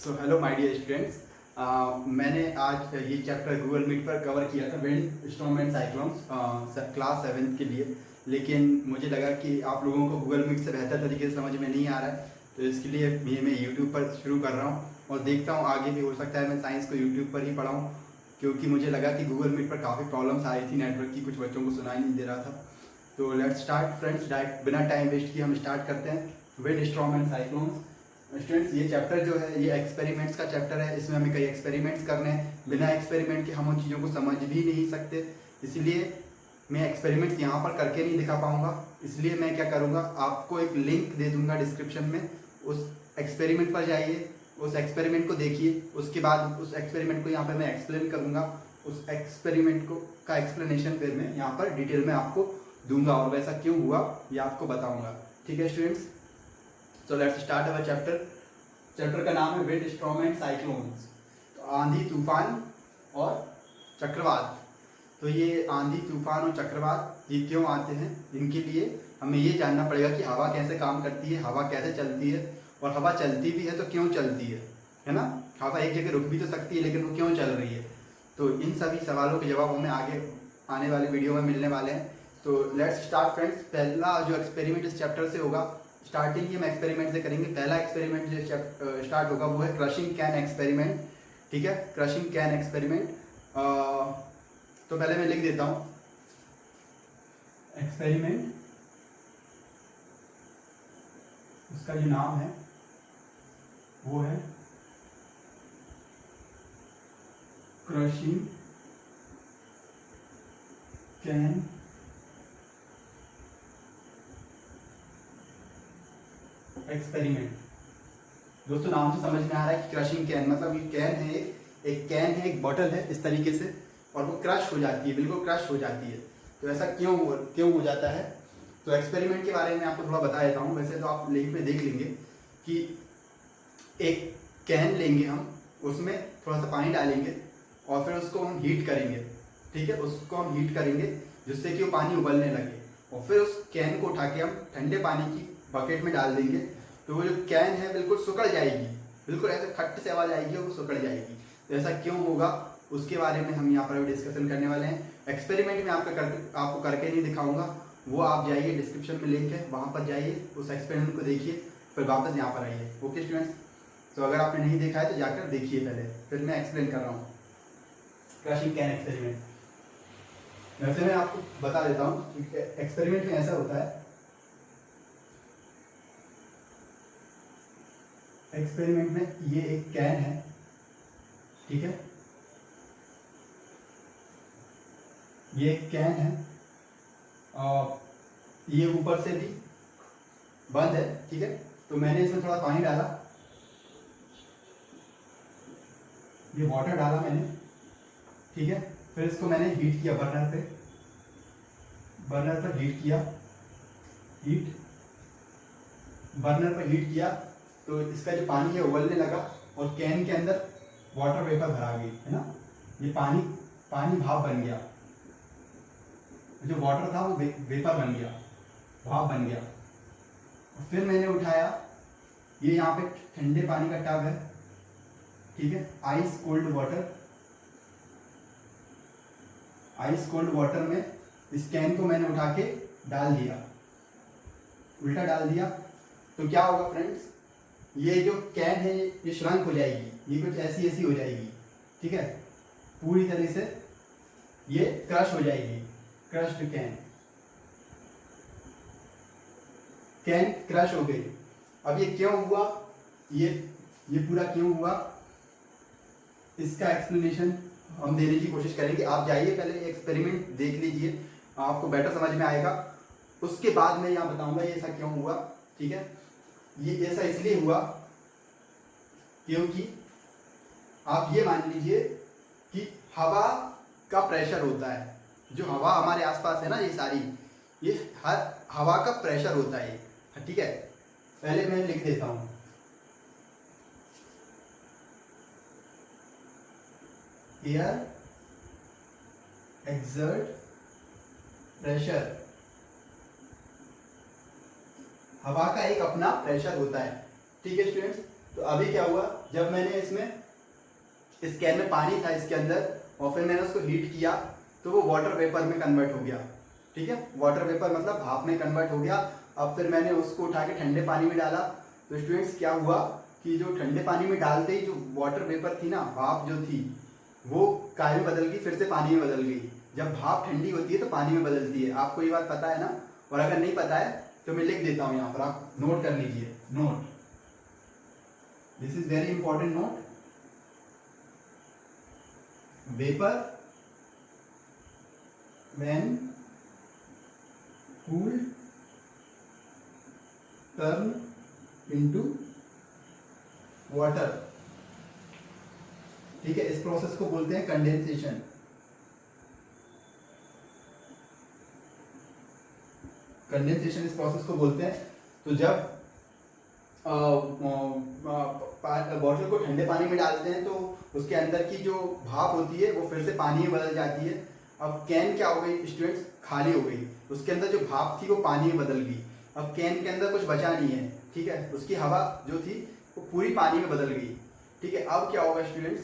So hello my dear students, मैंने आज ये चैप्टर गूगल मीट पर कवर किया था wind storm and cyclones class 7 के लिए। लेकिन मुझे लगा कि आप लोगों को गूगल मीट से बेहतर तरीके से समझ में नहीं आ रहा है, तो इसके लिए ये मैं यूट्यूब पर शुरू कर रहा हूँ और देखता हूँ आगे भी हो सकता है मैं साइंस को यूट्यूब पर ही पढ़ाऊँ, क्योंकि मुझे लगा कि गूगल मीट पर काफ़ी प्रॉब्लम्स आई थी नेटवर्क की, कुछ बच्चों को सुनाई नहीं दे रहा था। तो लेट्स स्टार्ट फ्रेंड्स, डायरेक्ट बिना टाइम वेस्ट किए हम स्टार्ट करते हैं wind storm and cyclones. Students, ये चैप्टर जो है ये एक्सपेरिमेंट्स का चैप्टर है। इसमें हमें कई एक्सपेरिमेंट्स करने हैं। बिना एक्सपेरिमेंट के हम उन चीज़ों को समझ भी नहीं सकते, इसलिए मैं एक्सपेरिमेंट्स यहाँ पर करके नहीं दिखा पाऊँगा। इसलिए मैं क्या करूँगा, आपको एक लिंक दे दूँगा डिस्क्रिप्शन में, उस एक्सपेरिमेंट पर जाइए, उस एक्सपेरिमेंट को देखिए, उसके बाद उस एक्सपेरिमेंट को यहाँ पर मैं एक्सप्लेन करूँगा। उस एक्सपेरिमेंट को का एक्सप्लेनेशन फिर मैं यहाँ पर डिटेल में आपको दूंगा और वैसा क्यों हुआ ये आपको बताऊँगा। ठीक है स्टूडेंट्स, तो लेट्स स्टार्ट अवर चैप्टर का नाम है विंड स्टॉर्म एंड साइक्लोन्स। तो आंधी, तूफान और चक्रवात। तो ये आंधी, तूफान और चक्रवात ये क्यों आते हैं, इनके लिए हमें ये जानना पड़ेगा कि हवा कैसे काम करती है, हवा कैसे चलती है, और हवा चलती भी है तो क्यों चलती है ना। हवा एक जगह रुक भी तो सकती है, लेकिन वो क्यों चल रही है। तो इन सभी सवालों के जवाब हमें आगे आने वाले वीडियो में मिलने वाले हैं। तो लेट्स स्टार्ट फ्रेंड्स। पहला जो एक्सपेरिमेंट इस चैप्टर से होगा, स्टार्टिंग ही हम एक्सपेरिमेंट से करेंगे। पहला एक्सपेरिमेंट जो स्टार्ट होगा वो है क्रशिंग कैन एक्सपेरिमेंट। ठीक है, क्रशिंग कैन एक्सपेरिमेंट। तो पहले मैं लिख देता हूँ एक्सपेरिमेंट, उसका जो नाम है वो है क्रशिंग कैन एक्सपेरिमेंट। दोस्तों, नाम से समझ में आ रहा है कि क्रशिंग कैन मतलब ये कैन है, एक कैन है, एक बॉटल है इस तरीके से, और वो क्रश हो जाती है, बिल्कुल क्रश हो जाती है। तो ऐसा क्यों हो जाता है। तो एक्सपेरिमेंट के बारे में आपको थोड़ा बता देता हूँ। वैसे तो आप लिंक में देख लेंगे कि एक कैन लेंगे हम, उसमें थोड़ा सा पानी डालेंगे और फिर उसको हम हीट करेंगे। ठीक है, उसको हम हीट करेंगे जिससे कि वो पानी उबलने लगे, और फिर उस कैन को उठा के हम ठंडे पानी की बकेट में डाल देंगे। तो वो जो कैन है बिल्कुल सुकड़ जाएगी, बिल्कुल ऐसे खट्ट से आवाज आएगी और वो सुकड़ जाएगी। तो ऐसा क्यों होगा उसके बारे में हम यहाँ पर डिस्कशन करने वाले हैं। एक्सपेरिमेंट में आपको करके नहीं दिखाऊंगा, वो आप जाइए, डिस्क्रिप्शन में लिंक है, वहाँ पर जाइए, उस एक्सपेरिमेंट को देखिए, फिर वापस यहाँ पर आइए। ओके स्टूडेंट्स, तो अगर आपने नहीं देखा है तो जाकर देखिए पहले, फिर मैं एक्सप्लेन कर रहा हूँ क्रशिंग कैन एक्सपेरिमेंट। वैसे मैं आपको बता देता हूँ एक्सपेरिमेंट में ऐसा होता है। एक्सपेरिमेंट में ये एक कैन है, ठीक है, ये एक कैन है और ये ऊपर से भी बंद है। ठीक है, तो मैंने इसमें थोड़ा पानी डाला, ये वाटर डाला मैंने। ठीक है, फिर इसको मैंने हीट किया बर्नर पर हीट किया, बर्नर पर हीट किया। तो इसका जो पानी है उबलने लगा और कैन के अंदर वाटर वेपर भरा गई है ना। ये पानी भाप बन गया, जो वाटर था वो वेपर बन गया, भाप बन गया। और फिर मैंने उठाया, ये यहाँ पे ठंडे पानी का टब है, ठीक है, आइस कोल्ड वाटर में इस कैन को मैंने उठा के डाल दिया, उल्टा डाल दिया। तो क्या होगा फ्रेंड्स, ये जो कैन है ये श्रंक हो जाएगी, ये कुछ ऐसी हो जाएगी। ठीक है, पूरी तरह से ये क्रश हो जाएगी, क्रश्ड कैन क्रश हो गई। अब ये क्यों हुआ, ये पूरा क्यों हुआ, इसका एक्सप्लेनेशन हम देने की कोशिश करेंगे। आप जाइए पहले एक्सपेरिमेंट देख लीजिए, आपको बेटर समझ में आएगा। उसके बाद मैं यहाँ बताऊंगा ये ऐसा क्यों हुआ। ठीक है, ये ऐसा इसलिए हुआ क्योंकि आप ये मान लीजिए कि हवा का प्रेशर होता है, जो हवा हमारे आसपास है ना, ये सारी, ये हर हवा का प्रेशर होता है। ठीक है, पहले मैं लिख देता हूं एयर एक्सर्ट प्रेशर। हवा का एक अपना प्रेशर होता है। ठीक है स्टूडेंट्स, तो अभी क्या हुआ, जब मैंने इसमें इस कैन में पानी था इसके अंदर और फिर मैंने उसको हीट किया तो वो वाटर वेपर में कन्वर्ट हो गया। ठीक है, वाटर वेपर मतलब भाप में कन्वर्ट हो गया। अब फिर मैंने उसको उठा के ठंडे पानी में डाला तो स्टूडेंट्स क्या हुआ कि जो ठंडे पानी में डालते ही जो वाटर वेपर थी ना, भाप जो थी वो काय में बदल गई, फिर से पानी में बदल गई। जब भाप ठंडी होती है तो पानी में बदलती है, आपको ये बात पता है ना? और अगर नहीं पता है तो मैं लिख देता हूँ यहाँ पर, आप नोट कर लीजिए। Note, this is very important note. Vapour when cooled turn into water। ठीक है, इस प्रोसेस को बोलते हैं कंडेंसेशन। कंडेंसेशन इस प्रोसेस को बोलते हैं। तो जब बॉटल को ठंडे पानी में डालते हैं तो उसके अंदर की जो भाप होती है वो फिर से पानी में बदल जाती है। अब कैन क्या हो गई स्टूडेंट्स, खाली हो गई, उसके अंदर जो भाप थी वो पानी में बदल गई। अब कैन के अंदर कुछ बचा नहीं है, ठीक है, उसकी हवा जो थी वो पूरी पानी में बदल गई। ठीक है, अब क्या होगा स्टूडेंट्स,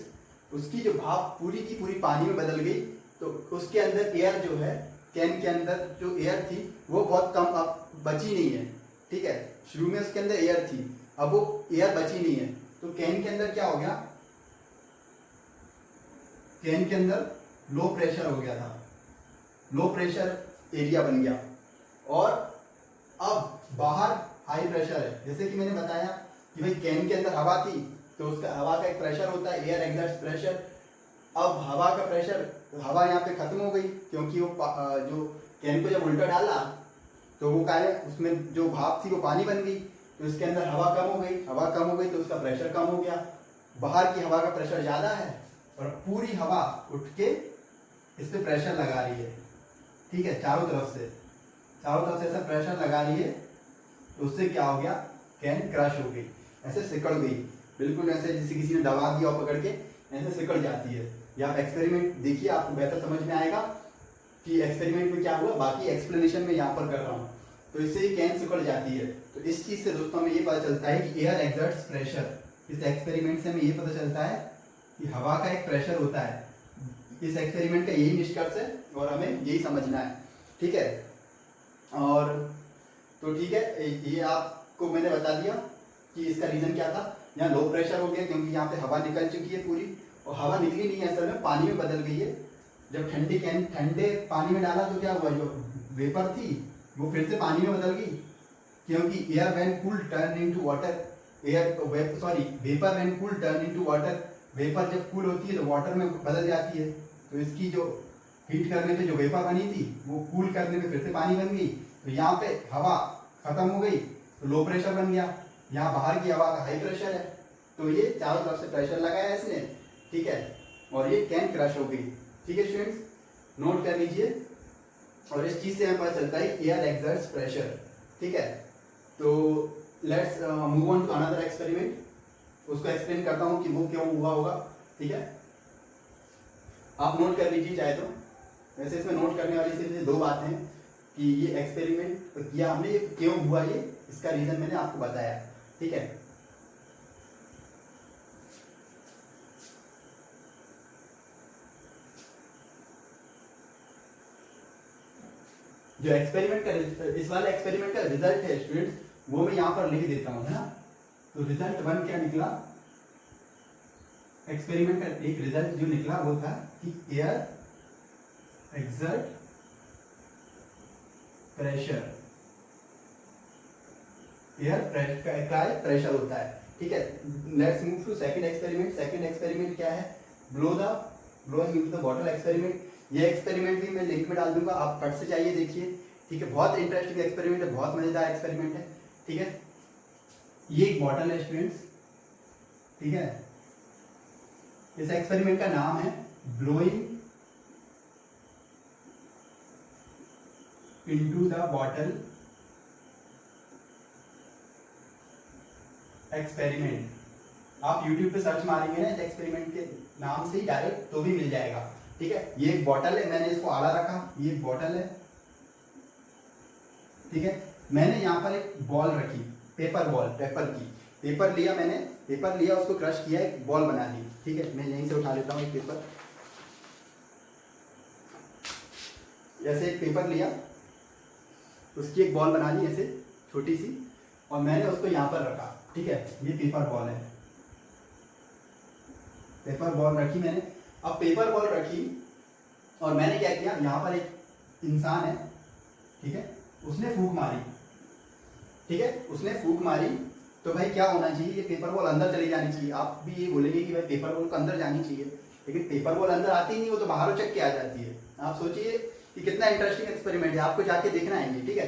उसकी जो भाप पूरी की पूरी पानी में बदल गई तो उसके अंदर एयर जो है, कैन के अंदर जो एयर थी वो बहुत कम अब बची नहीं है। ठीक है, शुरू में उसके अंदर एयर थी, अब वो एयर बची नहीं है तो कैन के अंदर क्या हो गया, कैन के अंदर लो प्रेशर हो गया था, लो प्रेशर एरिया बन गया। और अब बाहर हाई प्रेशर है। जैसे कि मैंने बताया कि भाई कैन के अंदर हवा थी तो उसका हवा का एक प्रेशर होता है, एयर एक्सर्ट्स प्रेशर। अब हवा का प्रेशर, हवा यहाँ पे खत्म हो गई क्योंकि वो जो कैन को जब उल्टा डाला तो वो क्या है, उसमें जो भाप थी वो पानी बन गई तो इसके अंदर हवा कम हो गई, हवा कम हो गई तो उसका प्रेशर कम हो गया। बाहर की हवा का प्रेशर ज़्यादा है और पूरी हवा उठ के इस पे प्रेशर लगा रही है। ठीक है, चारों तरफ से ऐसा प्रेशर लगा रही है तो उससे क्या हो गया, कैन क्रश हो गई, ऐसे सिकड़ गई, बिल्कुल ऐसे जैसे किसी ने दबा दिया और पकड़ के ऐसे सिकड़ जाती है। या आप एक्सपेरिमेंट देखिए, आपको बेहतर समझ में आएगा कि एक्सपेरिमेंट में क्या हुआ। बाकी एक्सप्लेनेशन में यहाँ पर कर रहा हूँ। तो इससे ही कैन सिकड़ जाती है। तो इस चीज़ से दोस्तों हमें ये पता चलता है कि एयर एक्सर्ट्स प्रेशर। इस एक्सपेरिमेंट से हमें ये पता चलता है कि हवा का एक प्रेशर होता है। इस एक्सपेरिमेंट का यही निष्कर्ष है और हमें यही समझना है। ठीक है, और तो ठीक है, ये आपको मैंने बता दिया कि इसका रीज़न क्या था। यहाँ लो प्रेशर हो गया क्योंकि यहाँ पे हवा निकल चुकी है पूरी, और हवा निकली नहीं है, असल में पानी में बदल गई है। जब ठंडी कैन ठंडे पानी में डाला तो क्या हुआ, जो वेपर थी वो फिर से पानी में बदल गई क्योंकि air when cool turn into water, vapour when cool turn into water. Vapour जब कूल होती है तो वाटर में बदल जाती है। तो इसकी जो हीट करने पे जो वेपर बनी थी वो कूल करने पे फिर से पानी बन गई। तो यहाँ पे हवा खत्म हो गई तो लो प्रेशर बन गया, यहाँ बाहर की हवा का हाई प्रेशर है तो ये चारों तरफ से प्रेशर लगाया इसने। ठीक है, और ये कैन क्रश हो गई। ठीक है स्टूडेंट्स, नोट कर लीजिए। और इस चीज़ से हमें पता चलता है एयर एक्सर्ट्स प्रेशर। ठीक है, तो let's move on to another experiment. उसको एक्सप्लेन करता हूँ कि वो क्यों हुआ होगा। ठीक है, आप नोट कर लीजिए चाहे तो। वैसे इसमें नोट करने वाली सिर्फ दो बातें हैं कि ये एक्सपेरिमेंट किया हमने, ये क्यों हुआ, ये इसका रीजन मैंने आपको बताया। ठीक है, जो एक्सपेरिमेंट का इस वाले एक्सपेरिमेंट का रिजल्ट है स्टूडेंट्स, वो मैं यहाँ पर लिख देता हूँ, है ना। तो रिजल्ट 1 क्या निकला, एक्सपेरिमेंट का एक रिजल्ट जो निकला वो था कि एयर एक्सर्ट प्रेशर, एयर का प्रेशर होता है। ठीक है, let's move to second experiment. Second experiment क्या है, blowing into the bottle experiment. ये एक्सपेरिमेंट भी मैं लिंक में डाल दूंगा, आप फट से जाइए देखिए। ठीक है, बहुत इंटरेस्टिंग एक्सपेरिमेंट है, बहुत मजेदार एक्सपेरिमेंट है। ठीक है, ये एक बॉटल है स्टूडेंट्स। ठीक है, इस एक्सपेरिमेंट का नाम है blowing into the bottle experiment. आप YouTube पे सर्च मारेंगे ना इस एक्सपेरिमेंट के नाम से ही डायरेक्ट तो भी मिल जाएगा। ठीक है, ये एक बॉटल है, मैंने इसको आला रखा, ये एक बॉटल है। ठीक है, मैंने यहाँ पर एक बॉल रखी, पेपर बॉल, पेपर लिया मैंने पेपर लिया, उसको क्रश किया, एक बॉल बना ली। ठीक है, मैं यहीं से उठा लेता हूँ एक पेपर। ऐसे एक पेपर लिया, उसकी एक बॉल बना ली ऐसे छोटी सी, और मैंने उसको यहाँ पर रखा। ठीक है, ये पेपर बॉल है, पेपर बॉल रखी मैंने। अब पेपर बॉल रखी और मैंने क्या किया, यहाँ पर एक इंसान है, ठीक है, उसने फूंक मारी। ठीक है, उसने फूंक मारी तो भाई क्या होना चाहिए, ये पेपर बॉल अंदर चली जानी चाहिए। आप भी ये बोलेंगे कि भाई पेपर बॉल को अंदर जानी चाहिए, लेकिन पेपर बॉल अंदर आती ही नहीं, वो तो बाहर उचक के आ जाती है। आप सोचिए कि कितना इंटरेस्टिंग एक्सपेरिमेंट है, आपको जाके देखना है ये। ठीक है,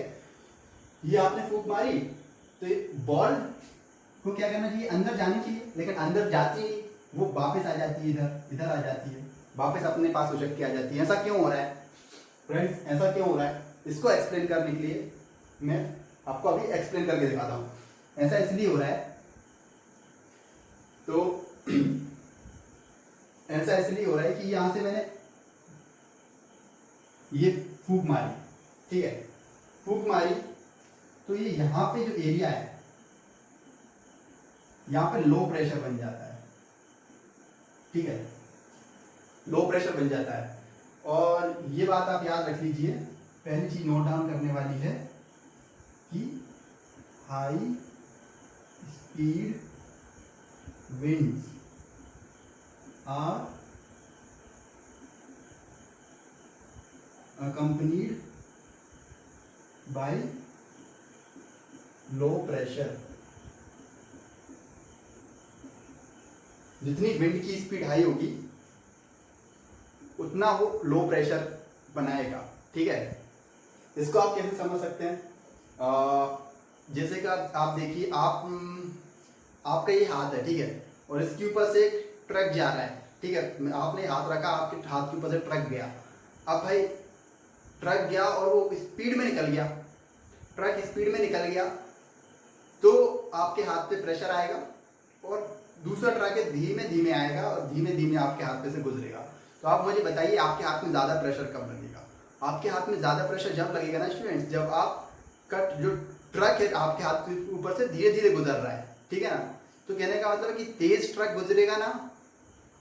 ये आपने फूंक मारी तो ये बॉल को क्या करना चाहिए, अंदर जानी चाहिए, लेकिन अंदर जाती नहीं, वो वापस आ जाती है, इधर आ जाती है, वापस अपने पास उचक के आ जाती है। ऐसा क्यों हो रहा है फ्रेंड्स, ऐसा क्यों हो रहा है? इसको एक्सप्लेन करने के लिए मैं आपको अभी एक्सप्लेन करके दिखाता हूँ। ऐसा इसलिए हो रहा है, तो ऐसा इसलिए हो रहा है कि यहां से मैंने ये फूंक मारी। ठीक है, फूंक मारी तो ये यहाँ पे जो एरिया है, यहाँ पे लो प्रेशर बन जाता है। ठीक है, लो प्रेशर बन जाता है। और ये बात आप याद रख लीजिए, पहली चीज नोट डाउन करने वाली है कि high speed winds are accompanied by low pressure। जितनी विंड की स्पीड हाई होगी उतना वो लो प्रेशर बनाएगा। ठीक है, इसको आप कैसे समझ सकते हैं? जैसे कि आप देखिए, आपका ये हाथ है, ठीक है, और इसके ऊपर से एक ट्रक जा रहा है। ठीक है, आपने हाथ रखा, आपके हाथ के ऊपर से ट्रक गया। अब भाई ट्रक गया और वो स्पीड में निकल गया, ट्रक स्पीड में निकल गया तो आपके हाथ पे प्रेशर आएगा, और दूसरा ट्रक है धीमे धीमे आएगा और धीमे धीमे आपके हाथ पे से गुजरेगा। तो आप मुझे बताइए, आपके हाथ में ज़्यादा प्रेशर कब लगेगा? आपके हाथ में ज़्यादा प्रेशर जब लगेगा ना स्टूडेंट्स, जब आप कट जो ट्रक है आपके हाथ के ऊपर से धीरे धीरे गुजर रहा है। ठीक है ना, तो कहने का मतलब है कि तेज ट्रक गुजरेगा ना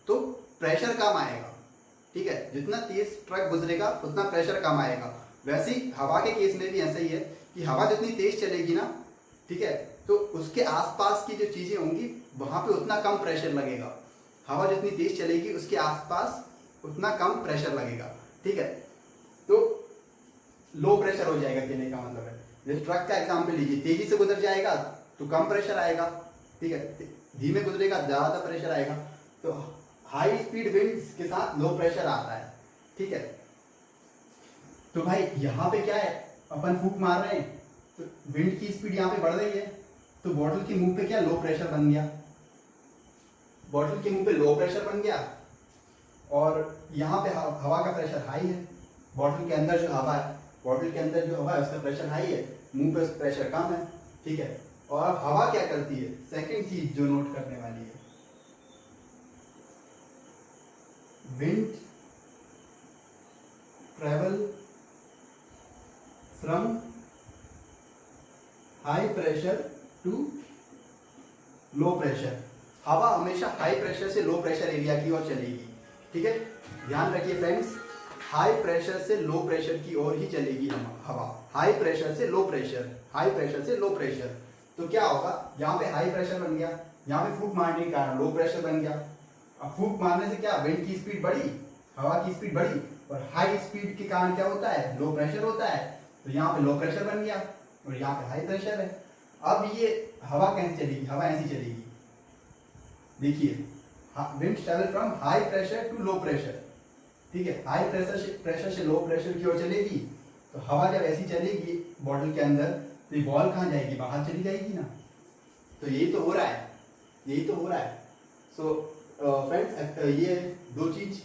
तो प्रेशर कम आएगा। ठीक है, जितना तेज ट्रक गुजरेगा उतना प्रेशर कम आएगा। वैसे ही हवा के केस में भी ऐसा ही है कि हवा जितनी तेज चलेगी ना, ठीक है, तो उसके आसपास की जो चीजें होंगी वहां पे उतना कम प्रेशर लगेगा। हवा जितनी तेज चलेगी उसके आसपास उतना कम प्रेशर लगेगा। ठीक है, तो लो प्रेशर हो जाएगा, कहने का मतलब है। जैसे ट्रक का एग्जाम्पल लीजिए, तेजी से गुजर जाएगा तो कम प्रेशर आएगा। ठीक है, धीमे गुजरेगा ज्यादा प्रेशर आएगा। तो हाई स्पीड विंड्स के साथ लो प्रेशर आता है। ठीक है, तो भाई यहाँ पे क्या है, अपन फूंक मार रहे हैं तो विंड की स्पीड यहाँ पे बढ़ रही है, तो बॉटल के मुंह पे क्या लो प्रेशर बन गया, बॉटल के मुंह पे लो प्रेशर बन गया, और यहाँ पे हवा का प्रेशर हाई है। बॉटल के अंदर जो हवा है, बॉटल के अंदर जो हवा है उसका प्रेशर हाई है, मुंह पे प्रेशर कम है। ठीक है, और अब हवा क्या करती है, सेकंड चीज जो नोट करने वाली है, wind travel from high pressure to low pressure. हवा हमेशा हाई प्रेशर से लो प्रेशर एरिया की ओर चलेगी। ठीक है, ध्यान रखिए फ्रेंड्स, हाई प्रेशर से लो प्रेशर की ओर ही चलेगी हवा। हाई प्रेशर से लो प्रेशर, हाई प्रेशर से लो प्रेशर। तो क्या होगा, यहाँ पे हाई प्रेशर बन गया, यहाँ पे फूंक मारने के कारण लो प्रेशर बन गया। अब फूंक मारने से क्या, विंड की स्पीड बढ़ी, हवा की स्पीड बढ़ी, और हाई स्पीड के कारण क्या होता है, लो प्रेशर होता है। तो यहाँ पे लो प्रेशर बन गया और यहाँ पे हाई प्रेशर है। अब ये हवा कैसे चलेगी, हवा ऐसी चलेगी, देखिए, wind travel from high pressure to low pressure. ठीक है, हाई प्रेशर से लो प्रेशर की ओर चलेगी। तो हवा जब ऐसी चलेगी बॉटल के अंदर, तो ये बॉल कहाँ जाएगी, बाहर चली जाएगी ना। तो यही तो हो रहा है, यही तो हो रहा है। सो फ्रेंड्स, ये दो चीज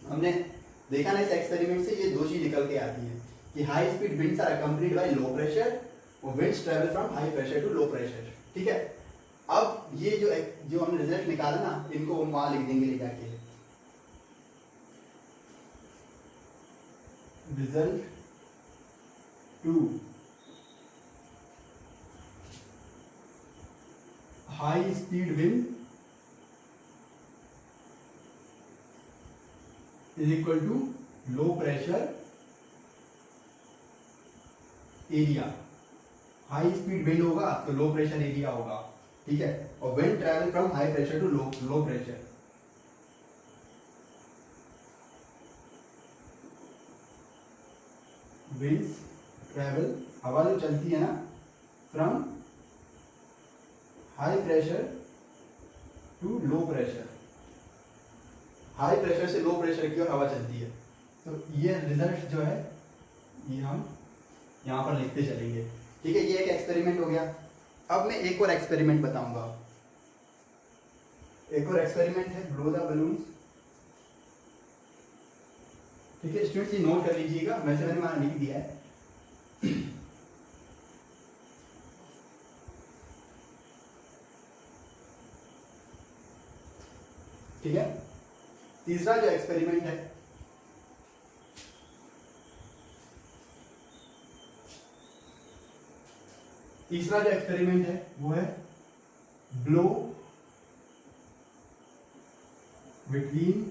हमने देखा ना इस एक्सपेरिमेंट से, ये दो चीज निकल के आती है कि high speed winds are accompanied by low pressure और winds travel from high pressure to low pressure. ठीक है, अब ये जो हमने रिजल्ट निकाला ना, इनको हम वहां लिख देंगे ले जाके, result 2 high speed wind is equal to low pressure area. High speed wind होगा तो लो प्रेशर एरिया होगा, ठीक है। और wind travel from high pressure to low pressure. Winds travel, हवा जो चलती है ना, from high pressure to low pressure. High pressure से लो प्रेशर की ओर हवा चलती है। तो ये रिजल्ट जो है ये हम यहाँ पर लिखते चलेंगे, ठीक है। ये एक एक्सपेरिमेंट हो गया। अब मैं एक और एक्सपेरिमेंट बताऊंगा। एक और एक्सपेरिमेंट है, ब्लो द बलून्स, ठीक है। स्टूडेंट्स ये नोट कर लीजिएगा, वैसे मैंने वहां लिख दिया है। ठीक है। तीसरा जो एक्सपेरिमेंट है, तीसरा जो एक्सपेरिमेंट है वो है ब्लो बिटवीन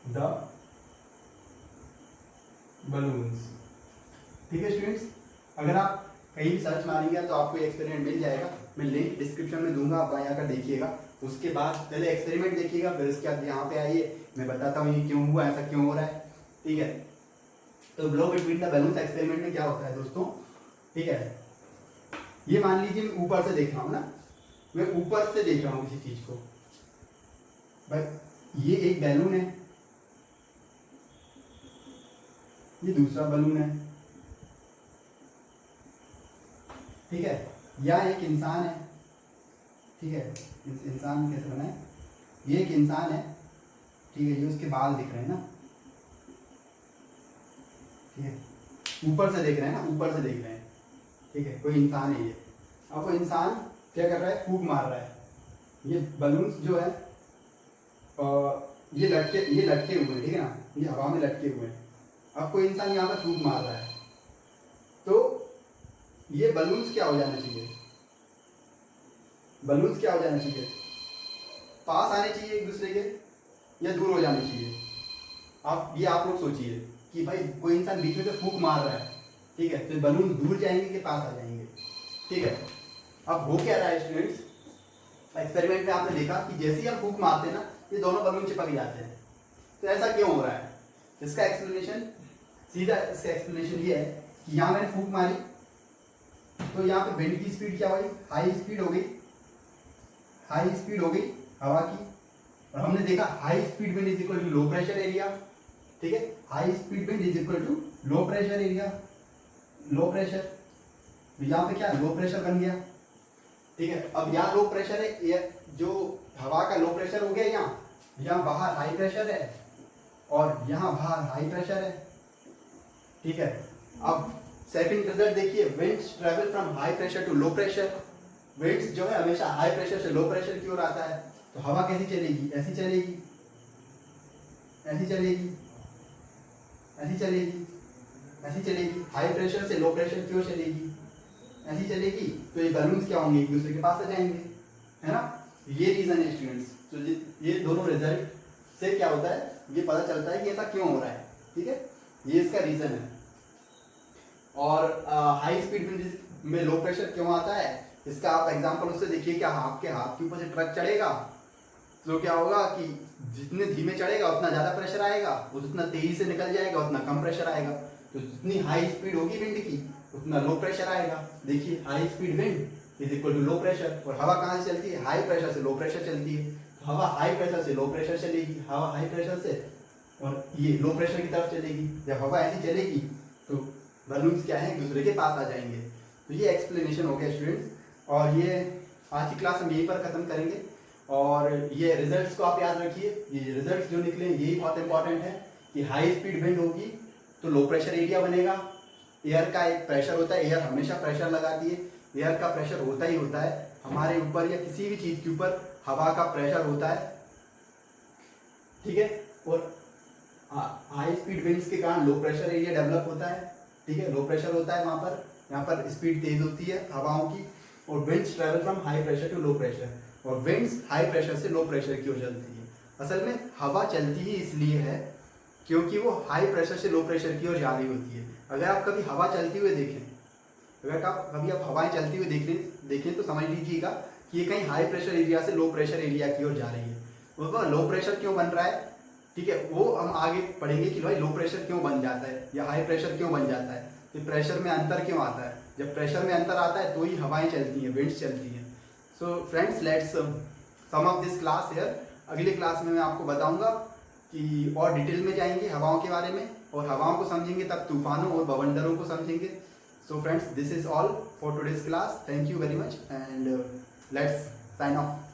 द बलून्स, ठीक है स्टूडेंट्स। अगर आप कहीं भी सर्च मारेंगे तो आपको ये एक्सपेरिमेंट मिल जाएगा। मैं लिंक डिस्क्रिप्शन में दूंगा, आप वहाँ आकर देखिएगा। उसके बाद पहले एक्सपेरिमेंट देखिएगा, फिर उसके बाद यहाँ पे आइए, मैं बताता हूँ ये क्यों हुआ, ऐसा क्यों हो रहा है, ठीक है। तो blow between the balloons experiment में क्या होता है दोस्तों, ठीक है। ये मान लीजिए मैं ऊपर से देख रहा हूँ ना, मैं ऊपर से देख रहा हूँ किसी चीज को। भाई ये एक बैलून है, ये दूसरा बलून है, ठीक है। या एक इंसान है, ठीक है। इंसान कैसे बना है, ये एक इंसान है, ठीक है। ये उसके बाल दिख रहे हैं ना, ठीक है। ऊपर से देख रहे हैं ना, ऊपर से देख रहे हैं, ठीक है। कोई इंसान है ये। अब वो इंसान क्या कर रहा है, फूंक मार रहा है। ये बलून्स जो है ये लटके हुए हैं, ठीक है ना, ये हवा में लटके हुए हैं। अब कोई इंसान यहाँ पर फूंक मार रहा है, तो ये बलून्स क्या हो जाना चाहिए, बलून्स क्या हो जाना चाहिए, पास आने चाहिए एक दूसरे के, या दूर हो जाने चाहिए। आप लोग सोचिए कि भाई कोई इंसान बीच में से फूंक मार रहा है, ठीक है, तो बलून दूर जाएंगे कि पास आ जाएंगे, ठीक है। अब हो क्या रहा है स्टूडेंट्स, एक्सपेरिमेंट में आपने देखा कि जैसे ही हम फूंक मारते हैं ना, ये दोनों बलून चिपक जाते हैं। तो ऐसा क्यों हो रहा है, इसका एक्सप्लेनेशन सीधा, इसका एक्सप्लेनेशन ये है कि यहाँ मैंने फूंक मारी, तो यहाँ पे विंड की स्पीड क्या हुई, हाई स्पीड हो गई, हाई स्पीड हो गई हवा की। और हमने देखा high speed wind is equal to low pressure area, ठीक है। High speed wind is equal to low pressure area, low pressure, यहाँ पे क्या लो प्रेशर बन गया, ठीक है। अब यहाँ लो प्रेशर है, ये जो हवा का लो प्रेशर हो गया, यहाँ बाहर हाई प्रेशर है और यहाँ बाहर हाई प्रेशर है, ठीक है। अब सेकंड रिजल्ट देखिए, winds travel from high pressure to low pressure. Winds जो है हमेशा हाई प्रेशर से लो प्रेशर की ओर आता है, तो हवा कैसी चलेगी, ऐसी चलेगी, ऐसी चलेगी, ऐसी चलेगी, ऐसी चलेगी। हाई प्रेशर से लो प्रेशर की ओर चलेगी, ऐसी चलेगी। तो ये बलून्स क्या होंगे, एक दूसरे के पास आ जाएंगे, है ना। ये रीजन है स्टूडेंट्स। तो ये दोनों रिजल्ट से क्या होता है, ये पता चलता है कि ऐसा क्यों हो रहा है, ठीक है। ये इसका रीजन है। और हाई स्पीड में लो प्रेशर क्यों आता है, इसका आप एग्जांपल उससे देखिए कि आपके हाथ के ऊपर से ट्रक चढ़ेगा, तो क्या होगा कि जितने धीमे चढ़ेगा उतना ज़्यादा प्रेशर आएगा, वो जितना तेजी से निकल जाएगा उतना कम प्रेशर आएगा। तो जितनी हाई स्पीड होगी विंड की उतना लो प्रेशर आएगा। देखिए high speed wind is equal to low pressure. और हवा कहाँ से चलती है, हाई प्रेशर से लो प्रेशर चलती है। तो हवा हाई प्रेशर से लो प्रेशर चलेगी, हवा हाई प्रेशर से और ये लो प्रेशर की तरफ चलेगी। जब हवा ऐसी चलेगी तो बलून्स क्या है, एक दूसरे के पास आ जाएंगे। तो ये एक्सप्लेनेशन हो गया स्टूडेंट्स। और ये आज की क्लास हम यहीं पर ख़त्म करेंगे। और ये रिजल्ट्स को आप याद रखिए, ये रिजल्ट्स जो निकले यही बहुत इंपॉर्टेंट है कि हाई स्पीड विंड होगी तो लो प्रेशर एरिया बनेगा। एयर का एक प्रेशर होता है, एयर हमेशा प्रेशर लगाती है, एयर का प्रेशर होता ही होता है हमारे ऊपर या किसी भी चीज़ के ऊपर हवा का प्रेशर होता है, ठीक है। और हाई स्पीड विंड्स के कारण लो प्रेशर एरिया डेवलप होता है, ठीक है। लो प्रेशर होता है वहाँ पर, यहाँ पर स्पीड तेज होती है हवाओं की, और winds travel from high pressure to low pressure, और विंड्स हाई प्रेशर से लो प्रेशर की ओर चलती है। असल में हवा चलती ही इसलिए है क्योंकि वो हाई प्रेशर से लो प्रेशर की ओर जा रही होती है। अगर आप कभी हवा चलती हुए देखें, अगर आप कभी आप हवाएं चलती हुई देखें तो समझ लीजिएगा कि ये कहीं हाई प्रेशर एरिया से लो प्रेशर एरिया की ओर जा रही है। वो लो प्रेशर क्यों बन रहा है, ठीक है, वो हम आगे पढ़ेंगे कि भाई लो प्रेशर क्यों बन जाता है या हाई प्रेशर क्यों बन जाता है, तो प्रेशर में अंतर क्यों आता है। जब प्रेशर में अंतर आता है तो ही हवाएं चलती हैं, विंड्स चलती हैं। So friends, let's sum off this class here. अगले क्लास में मैं आपको बताऊंगा कि और डिटेल में जाएंगे हवाओं के बारे में, और हवाओं को समझेंगे तब तूफानों और बवंडरों को समझेंगे। So friends, this is all for today's class. Thank you very much and let's sign of.